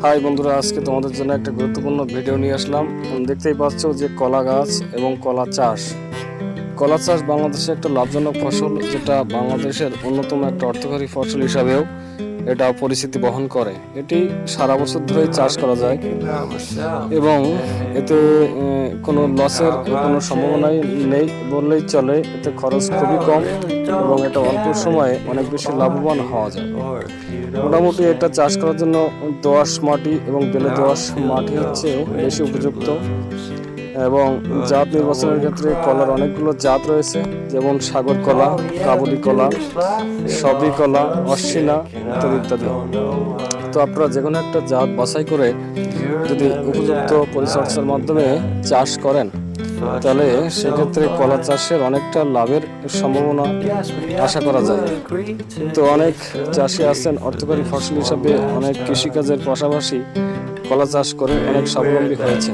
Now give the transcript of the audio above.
High বন্ধুরা, আজকে তোমাদের জন্য একটা গুরুত্বপূর্ণ ভিডিও নিয়ে আসলাম। দেখতেই পাচ্ছ যে কলা গাছ এবং কলা চাষ। কলা চাষ বাংলাদেশে একটা লাভজনক ফসল, যেটা বাংলাদেশের অন্যতম একটা অর্থকরী ফসল হিসাবেও এটা পরিচিতি বহন করে। এটি সারা বছর ধরেই চাষ করা যায় এবং এতে কোনো লসের কোনো সম্ভাবনাই নেই বললেই চলে। এতে খরচ খুবই কম এবং এটা অল্প সময়ে অনেক বেশি লাভবান হওয়া যায়। মোটামুটি এটা চাষ করার জন্য দোআঁশ মাটি এবং বেলে দোআঁশ মাটি হচ্ছে বেশি উপযুক্ত। এবং জাত নির্বাচনের ক্ষেত্রে কলার অনেকগুলো জাত রয়েছে, যেমন সাগর কলা, কাবুলি কলা, সবরি কলা, অশ্বিনা ইত্যাদি ইত্যাদি। তো আপনারা যে কোনো একটা জাত বাছাই করে যদি উপযুক্ত পরিচর্যার মাধ্যমে চাষ করেন, তাহলে সেক্ষেত্রে কলা চাষের অনেকটা লাভের সম্ভাবনা আশা করা যায়। তো অনেক চাষি আছেন অর্থকরী ফসল হিসাবে অনেক কৃষিকাজের পাশাপাশি কলা চাষ করে অনেক স্বাবলম্বী হয়েছে।